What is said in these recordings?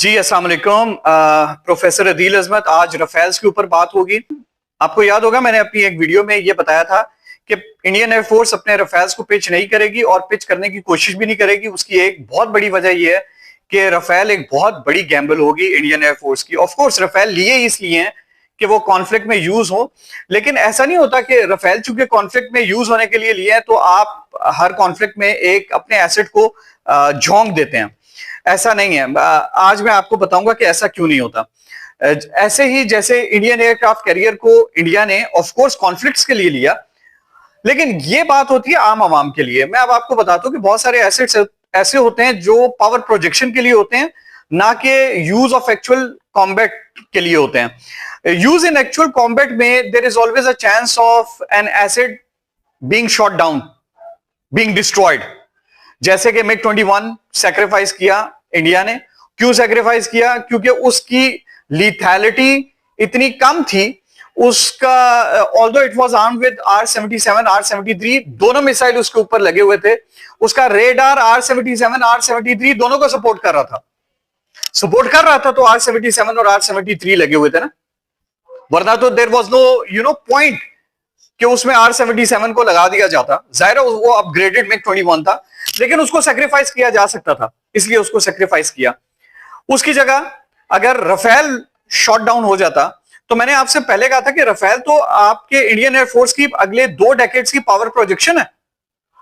जी अस्सलाम वालेकुम। प्रोफेसर अदील अजमत, आज रफेल्स के ऊपर बात होगी। आपको याद होगा मैंने अपनी एक वीडियो में ये बताया था कि इंडियन एयरफोर्स अपने रफेल्स को पिच नहीं करेगी और पिच करने की कोशिश भी नहीं करेगी। उसकी एक बहुत बड़ी वजह यह है कि रफेल एक बहुत बड़ी गैम्बल होगी इंडियन एयरफोर्स की। ऑफ कोर्स रफेल लिए इसलिए हैं कि वो कॉन्फ्लिक्ट में यूज हो, लेकिन ऐसा नहीं होता कि रफेल चूंकि कॉन्फ्लिक्ट में यूज होने के लिए हैं तो आप हर कॉन्फ्लिक्ट में एक अपने एसेट को झोंक देते हैं। ऐसा नहीं है। आज मैं आपको बताऊंगा कि ऐसा क्यों नहीं होता। ऐसे ही जैसे इंडियन एयरक्राफ्ट कैरियर को इंडिया ने ऑफ कोर्स कॉन्फ्लिक्ट्स के लिए लिया, लेकिन ये बात होती है आम आवाम के लिए। मैं अब आपको बताता हूं कि बहुत सारे एसेट्स ऐसे होते हैं जो पावर प्रोजेक्शन के लिए होते हैं, ना कि यूज ऑफ एक्चुअल कॉम्बैट के लिए होते हैं। यूज इन एक्चुअल कॉम्बैट में there is always a chance of an asset being shot down, being destroyed. जैसे कि मिग 21 सैक्रिफाइस किया इंडिया ने। क्यों सैक्रिफाइस किया? क्योंकि उसकी लीथैलिटी इतनी कम थी। उसका although it was armed with R-77 R-73, दोनों मिसाइल उसके ऊपर लगे हुए थे। उसका रेडार R-77 R-73 दोनों को सपोर्ट कर रहा था तो R-77 और R-73 लगे हुए थे ना, वरना तो देयर वाज नो पॉइंट कि उसमें R-77 को लगा दिया जाता। जाहिर है वो अपग्रेडेड मिग 21 था, लेकिन उसको सैक्रिफाइस किया जा सकता था, इसलिए उसको सैक्रिफाइस किया। उसकी जगह अगर रफेल शॉट डाउन हो जाता, तो मैंने आपसे पहले कहा था कि रफेल तो आपके इंडियन एयरफोर्स की अगले 2 डेकेड्स की पावर प्रोजेक्शन है।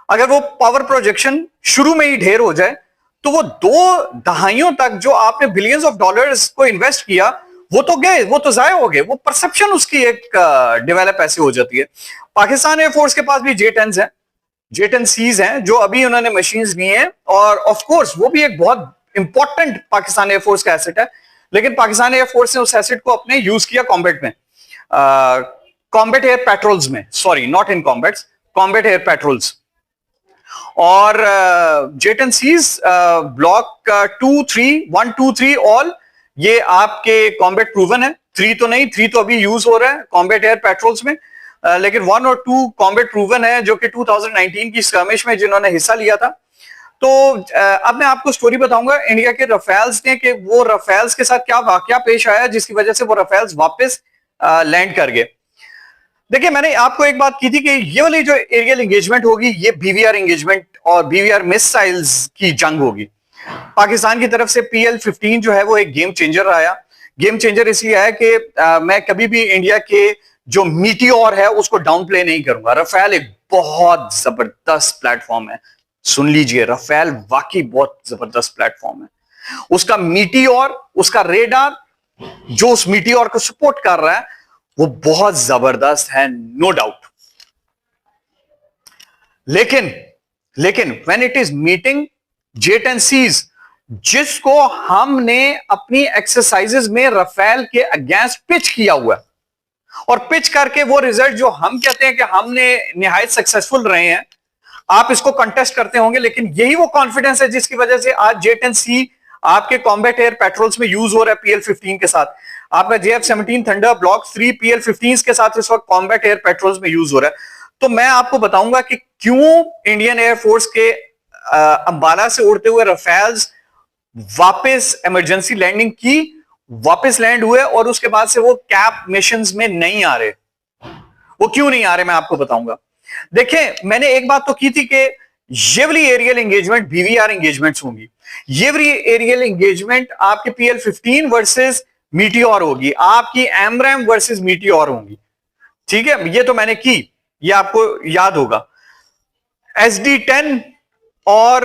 अगर वो पावर प्रोजेक्शन शुरू में ही ढेर हो जाए तो वो 2 दहाइयों तक जो आपने बिलियंस ऑफ डॉलर्स को इन्वेस्ट किया वो तो गए, वो तो जाया हो गए। वो परसेप्शन उसकी एक डेवलप ऐसे हो जाती है। पाकिस्तान एयरफोर्स के पास भी J-10s हैं, J-10Cs हैं, जो अभी उन्होंने मशीन्स ली हैं, और ऑफ कोर्स वो भी एक बहुत इंपॉर्टेंट पाकिस्तान एयरफोर्स का एसेट है। लेकिन पाकिस्तान एयरफोर्स ने उस एसेट को अपने यूज किया कॉम्बैट में, कॉम्बैट एयर पेट्रोल्स में, sorry not in combats, combat air patrols. और J-10Cs ब्लॉक 2, 3, 1, 2, 3 ऑल ये आपके कॉम्बैट प्रूवन है। 3 तो नहीं, 3 तो अभी यूज हो रहा है कॉम्बैट एयर पेट्रोल्स में, लेकिन 1 और 2 कॉम्बैट प्रूवन है, जो कि 2019 की स्कर्मिश में जिन्होंने हिस्सा लिया था। तो अब मैं आपको स्टोरी बताऊंगा इंडिया के रफेल्स ने, कि वो रफेल्स के साथ क्या वाकया पेश आया जिसकी वजह से वो रफेल्स वापस लैंड कर गए। देखिए, मैंने आपको एक बात की थी कि ये वाली जो एरियल एंगेजमेंट होगी, ये BVR एंगेजमेंट और BVR मिसाइल्स की जंग होगी। पाकिस्तान की तरफ से PL-15 जो है वो एक गेम चेंजर आया। गेम चेंजर इसलिए आया कि मैं कभी भी इंडिया के जो मीटियोर है उसको डाउन प्ले नहीं करूंगा। रफेल एक बहुत जबरदस्त प्लेटफॉर्म है, सुन लीजिए, रफेल वाकई बहुत जबरदस्त प्लेटफॉर्म है। उसका मीटियोर, उसका रेडार जो उस मीटियोर को सपोर्ट कर रहा है वो बहुत जबरदस्त है, नो डाउट। लेकिन when it is meeting J-10Cs, जिसको हमने अपनी एक्सरसाइजेज में रफेल के अगेंस्ट पिच किया हुआ है, और पिच करके वो रिजल्ट जो हम कहते हैं कि हमने निहायत सक्सेसफुल रहे हैं, आप इसको कंटेस्ट करते होंगे, लेकिन यही वो कॉन्फिडेंस है जिसकी वजह से आज J-10C आपके कॉम्बैट एयर पेट्रोल्स में यूज हो रहा है PL-15 के साथ। आपका JF-17 थंडर ब्लॉक 3 PL-15 के साथ इस वक्त कॉम्बैट एयर पेट्रोल्स में यूज हो रहा है। तो मैं आपको बताऊंगा कि क्यों इंडियन एयरफोर्स के अंबाला से उड़ते हुए रफेल्स वापस इमरजेंसी लैंडिंग की, वापस लैंड हुए, और उसके बाद से वो कैप मिशंस में नहीं आ रहे। वो क्यों नहीं आ रहे मैं आपको बताऊंगा। देखें, मैंने एक बात तो की थी कि ये वाली एरियल एंगेजमेंट BVR एंगेजमेंट्स होंगी। ये वाली एरियल एंगेजमेंट आपके PL-15 वर्सेस मीटियोर होगी, आपकी AMRAAM वर्सेस मीटियोर होंगी। ठीक है, ये तो मैंने की, ये आपको याद होगा। SD-10 और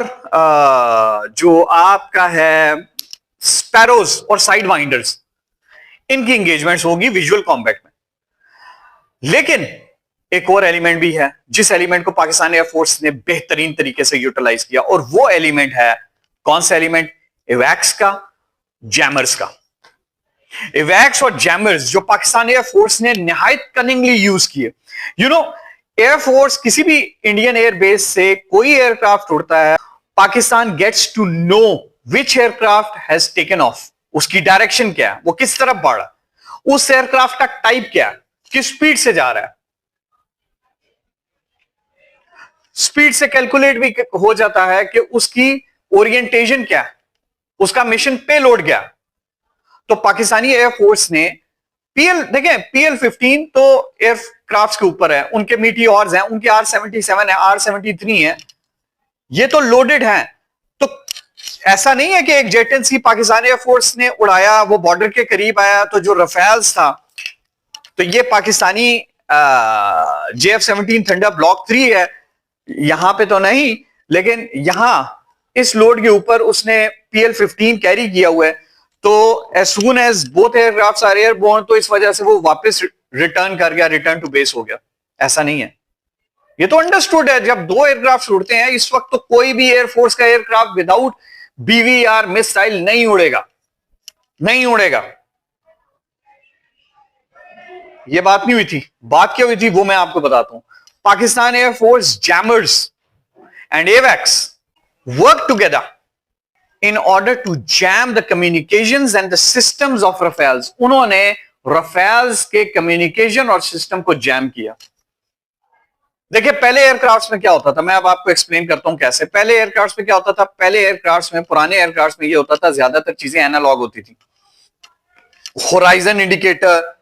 जो आपका है स्पैरोज और साइड वाइंडर्स, इनकी एंगेजमेंट्स होगी विजुअल कॉम्बैट में। लेकिन एक और एलिमेंट भी है जिस एलिमेंट को पाकिस्तान एयरफोर्स ने बेहतरीन तरीके से यूटिलाइज किया, और वो एलिमेंट है, कौन सा एलिमेंट? एवैक्स का, जैमर्स का। एवैक्स और जैमर्स जो पाकिस्तान एयरफोर्स ने निहायत कनिंगली यूज किए। एयरफोर्स किसी भी इंडियन एयरबेस से कोई एयरक्राफ्ट उड़ता है, Pakistan gets to know which aircraft has taken off, उसकी डायरेक्शन क्या है, वो किस तरफ बढ़ा, उस एयरक्राफ्ट का टाइप क्या है, किस स्पीड से जा रहा है। स्पीड से कैलकुलेट भी हो जाता है कि उसकी ओरिएंटेशन क्या है, उसका मिशन पेलोड क्या है। तो पाकिस्तानी एयरफोर्स ने देखें PL-15 तो एयरक्राफ्ट के ऊपर है, उनके मीटियोर्स हैं, उनके R-77 है, R-73 है, ये तो लोडेड हैं। तो ऐसा नहीं है कि एक जेट-10C पाकिस्तानी एयरफोर्स ने उड़ाया, वो बॉर्डर के करीब आया, तो जो रफेल्स था, तो ये पाकिस्तानी JF-17 थंडर ब्लॉक 3 है, यहां पे तो नहीं, लेकिन यहां इस लोड के ऊपर उसने PL-15 कैरी किया हुआ है। तो as soon as both aircraft are airborne, तो इस वजह से वो वापस रिटर्न कर गया, रिटर्न टू बेस हो गया। ऐसा नहीं है, ये तो अंडरस्टूड है। जब दो एयरक्राफ्ट उड़ते हैं इस वक्त, तो कोई भी एयरफोर्स का एयरक्राफ्ट विदाउट BVR मिसाइल नहीं उड़ेगा, नहीं उड़ेगा। ये बात नहीं हुई थी। बात क्या हुई थी वो मैं आपको बताता हूं। पाकिस्तान एयरफोर्स जैमर्स एंड एवैक्स work together in order to jam the communications and the systems of Rafales. उन्होंने Rafales के कम्युनिकेशन और सिस्टम को जैम किया। देखिए पहले एयरक्राफ्ट्स में क्या होता था, मैं अब आपको एक्सप्लेन करता हूं कैसे। पहले एयरक्राफ्ट्स में क्या होता था, पहले एयरक्राफ्ट्स में, पुराने एयरक्राफ्ट्स में ये होता था, ज्यादातर चीजें एनालॉग होती थी। होराइजन इंडिकेटर,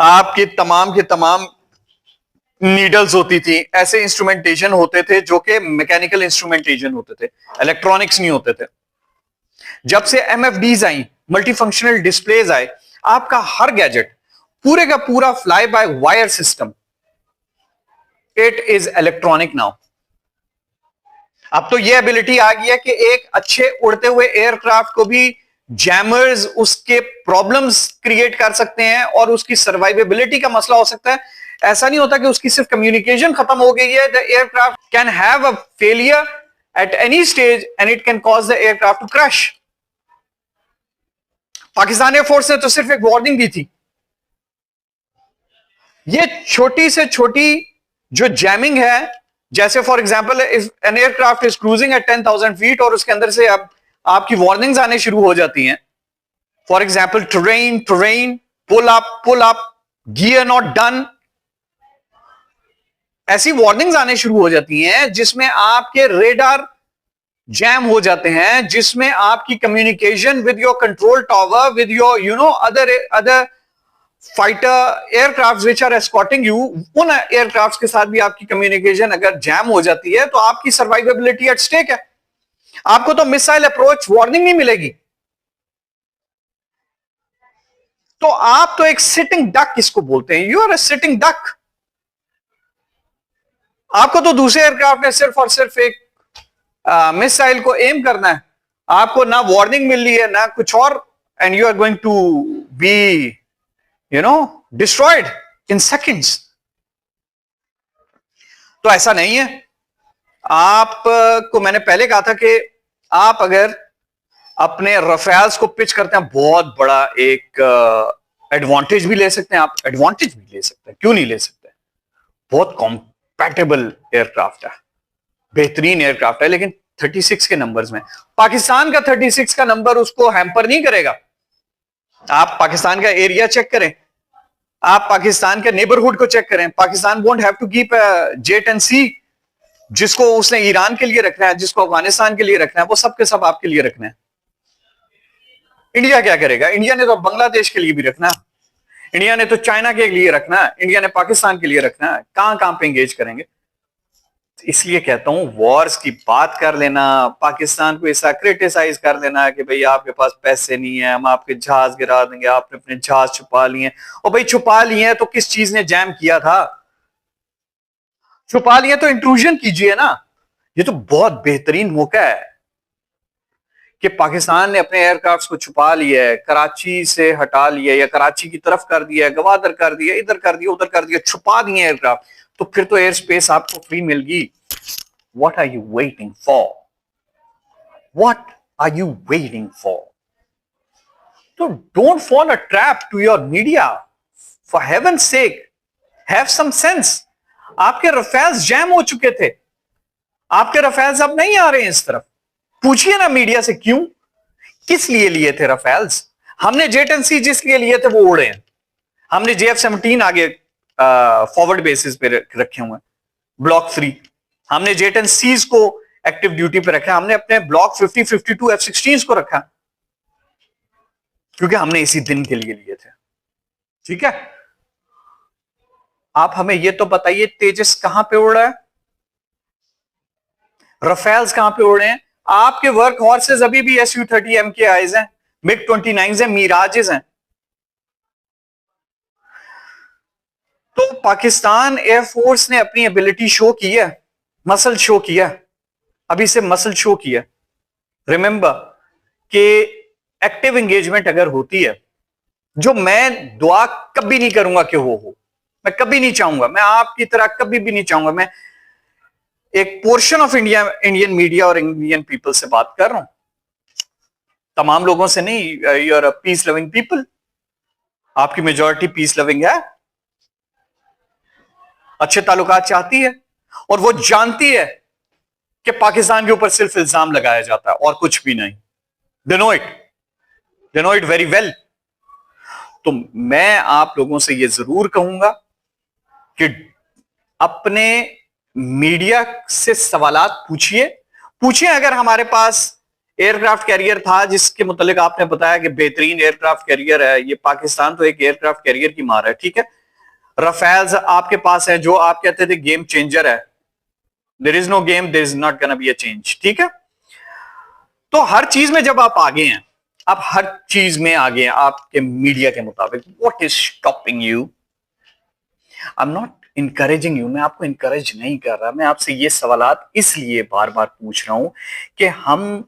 आपके तमाम के तमाम नीडल्स होती थी, ऐसे इंस्ट्रूमेंटेशन होते थे जो कि मैकेनिकल इंस्ट्रूमेंटेशन होते थे, इलेक्ट्रॉनिक्स नहीं होते थे। जब से MFDs आई, मल्टी फंक्शनल डिस्प्लेज आए, आपका हर गैजेट पूरे का पूरा fly by wire system, it is electronic now. अब तो यह एबिलिटी आ गई है कि एक अच्छे उड़ते हुए एयरक्राफ्ट को भी जैमर्स उसके प्रॉब्लम्स क्रिएट कर सकते हैं और उसकी सर्वाइवेबिलिटी का मसला हो सकता है। ऐसा नहीं होता कि उसकी सिर्फ कम्युनिकेशन खत्म हो गई है। The aircraft can have a failure at any stage and it can cause the aircraft to crash. Pakistan air force ने तो सिर्फ एक वार्निंग दी थी। ये छोटी से छोटी जो जैमिंग है, जैसे for example if an aircraft is cruising at 10,000 feet और उसके अंदर से अब आपकी वार्निंग्स आने शुरू हो जाती हैं। For example terrain, pull up, gear not done, ऐसी वार्निंग्स आने शुरू हो जाती हैं जिसमें आपके रेडार जैम हो जाते हैं, जिसमें आपकी communication with your control tower, with your other fighter aircraft which are escorting you, उन एयरक्राफ्ट के साथ भी आपकी कम्युनिकेशन अगर जैम हो जाती है तो आपकी सर्वाइवेबिलिटी एट स्टेक है। आपको तो मिसाइल अप्रोच वार्निंग नहीं मिलेगी। तो आप तो एक सिटिंग डक इसको बोलते हैं, you are a sitting duck. आपको तो दूसरे एयरक्राफ्ट ने सिर्फ और सिर्फ एक मिसाइल को एम करना है, आपको ना वार्निंग मिल रही है ना कुछ और, and you are going to be destroyed in seconds. तो ऐसा नहीं है। आपको मैंने पहले कहा था कि आप अगर अपने रफेल्स को पिच करते हैं, बहुत बड़ा एक एडवांटेज भी ले सकते हैं आप, एडवांटेज भी ले सकते हैं, क्यों नहीं ले सकते। बहुत कॉम्पैटिबल एयरक्राफ्ट है, बेहतरीन एयरक्राफ्ट है, लेकिन 36 के नंबर्स में। पाकिस्तान का 36 का नंबर उसको हैम्पर नहीं करेगा। आप पाकिस्तान का एरिया चेक करें, आप पाकिस्तान के नेबरहुड को चेक करें। Pakistan won't have to keep JT जिसको उसने ईरान के लिए रखना है, जिसको अफगानिस्तान के लिए रखना है, वो सब के सब आपके लिए रखना है। इंडिया क्या करेगा? इंडिया ने तो बांग्लादेश के लिए भी रखना है, इंडिया ने तो चाइना के लिए रखना है, इंडिया ने पाकिस्तान के लिए रखना है। कहां कहां पे एंगेज करेंगे? इसलिए कहता हूं वॉर्स की बात कर लेना, पाकिस्तान को ऐसा क्रिटिसाइज कर लेना कि भाई आपके पास पैसे नहीं है, हम आपके जहाज गिरा देंगे, आपने अपने जहाज छुपा लिए। और भाई छुपा लिए तो किस चीज ने जैम किया था? छुपा लिए तो इंट्रूजन कीजिए ना। ये तो बहुत बेहतरीन मौका है कि पाकिस्तान ने अपने एयरक्राफ्ट को छुपा लिया है, कराची से हटा लिया या कराची की तरफ कर दिया, गवादर कर दिया, इधर कर दिया, उधर कर दिया, छुपा दिए एयरक्राफ्ट, तो फिर तो एयर स्पेस आपको फ्री मिल गई। What are you waiting for? What are you waiting for? So don't fall a trap to your media. For heaven's sake, have some sense. आपके रफेल्स जैम हो चुके थे, आपके रफेल्स अब नहीं आ रहे हैं इस तरफ। पूछिए ना मीडिया से क्यों, किस लिए लिए थे रफेल्स? हमने JT जिस लिए लिए थे वो उड़े हैं, हमने JF-17 आगे फॉरवर्ड बेसिस पे रखे हुए हैं, ब्लॉक 3, हमने JT को एक्टिव ड्यूटी पे रखा, हमने अपने ब्लॉक 50, 52 F-16 को रखा। क्योंकि हमने इसी दिन के लिए लिए थे। ठीक है, आप हमें ये तो बताइए, तेजस कहां पे उड़ रहा है, रफेल्स कहां पे उड़ रहे हैं? आपके वर्क हॉर्सेस अभी भी SU-30M के आईज हैं, MiG-29 हैं, मिराजेस हैं। तो पाकिस्तान एयरफोर्स ने अपनी एबिलिटी शो की है, मसल शो किया, अभी से मसल शो किया। रिमेंबर कि एक्टिव एंगेजमेंट अगर होती है, जो मैं दुआ कभी नहीं करूंगा कि हो, मैं कभी नहीं चाहूंगा, मैं आपकी तरह कभी भी नहीं चाहूंगा। मैं एक पोर्शन ऑफ इंडियन मीडिया और इंडियन पीपल से बात कर रहा हूं, तमाम लोगों से नहीं। You are a peace loving people, आपकी मेजॉरिटी पीस लविंग है, अच्छे ताल्लुकात चाहती है, और वो जानती है कि पाकिस्तान के ऊपर सिर्फ इल्जाम लगाया जाता है और कुछ भी नहीं। They know it, they know it very well. तो मैं आप लोगों से यह जरूर कहूंगा कि अपने मीडिया से सवालात पूछिए, पूछिए। अगर हमारे पास एयरक्राफ्ट कैरियर था जिसके मुतालिक आपने बताया कि बेहतरीन एयरक्राफ्ट कैरियर है, ये पाकिस्तान तो एक एयरक्राफ्ट कैरियर की मार है, ठीक है। रफेल्स आपके पास है, जो आप कहते थे गेम चेंजर है। There is no game, there is not gonna be a change, ठीक है। तो हर चीज में जब आप आगे हैं, आप हर चीज में आगे हैं आपके मीडिया के मुताबिक, what is stopping you? I am not encouraging you, मैं आपको इंकरेज नहीं कर रहा, मैं आपसे ये सवालात इसलिए बार बार पूछ रहा हूं कि हम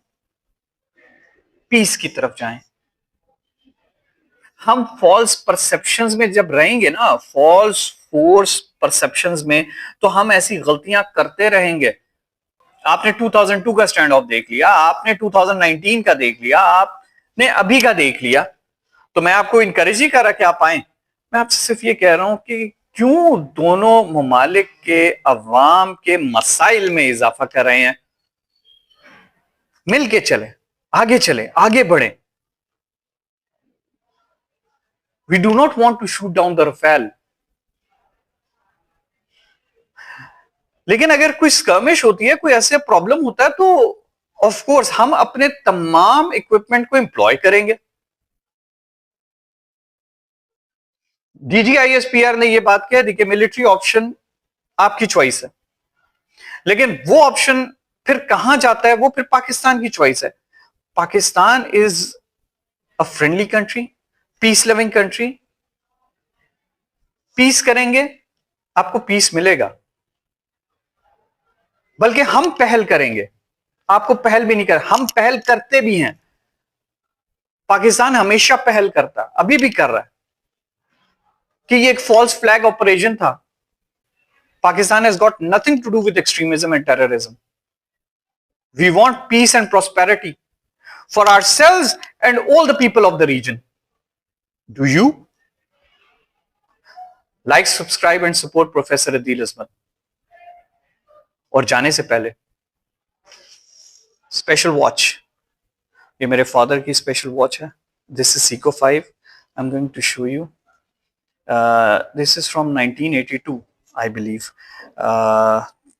पीस की तरफ जाएं। हम फॉल्स परसेप्शंस में जब रहेंगे ना, फॉल्स फोर्स परसेप्शंस में, तो हम ऐसी गलतियां करते रहेंगे। आपने 2002 का स्टैंड ऑफ देख लिया, आपने 2019 का देख लिया, आपने अभी का देख लिया। तो मैं आपको इंकरेज ही कर रहा कि आप आए, मैं आपसे सिर्फ ये कह रहा हूं कि क्यों दोनों ममालिक के अवाम के मसाइल में इजाफा कर रहे हैं। मिल के चले, आगे चले, आगे बढ़े। We do not want to shoot down the Rafale. लेकिन अगर कोई स्कर्मिश होती है, कोई ऐसे प्रॉब्लम होता है, तो ऑफ कोर्स हम अपने तमाम इक्विपमेंट को एम्प्लॉय करेंगे। DGISPR ने यह बात कह दी कि मिलिट्री ऑप्शन आपकी चॉइस है, लेकिन वो ऑप्शन फिर कहां जाता है, वो फिर पाकिस्तान की चॉइस है। Pakistan is a friendly country, peace loving country. Peace करेंगे, आपको पीस मिलेगा, बल्कि हम पहल करेंगे। आपको पहल भी नहीं कर, हम पहल करते भी हैं। पाकिस्तान हमेशा पहल करता, अभी भी कर रहा है, कि ये एक फॉल्स फ्लैग ऑपरेशन था। Pakistan has got nothing to do with extremism and terrorism. We want peace and prosperity for ourselves and all the people of the region. Do you? Like, subscribe and support Professor Adil Azmat. और जाने से पहले special watch, ये मेरे father की special watch है। This is Seiko 5. I am going to show you. This is from 1982, I believe.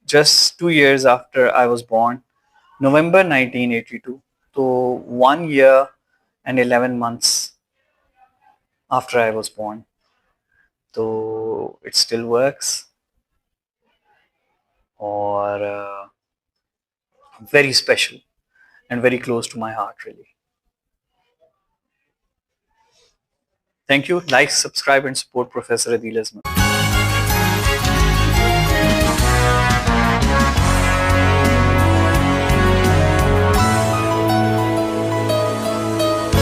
Just 2 years after I was born, November 1982. So 1 year and 11 months after I was born. So it still works, और very special and very close to my heart, really. Thank you. Like, subscribe and support Professor Adil Azmat.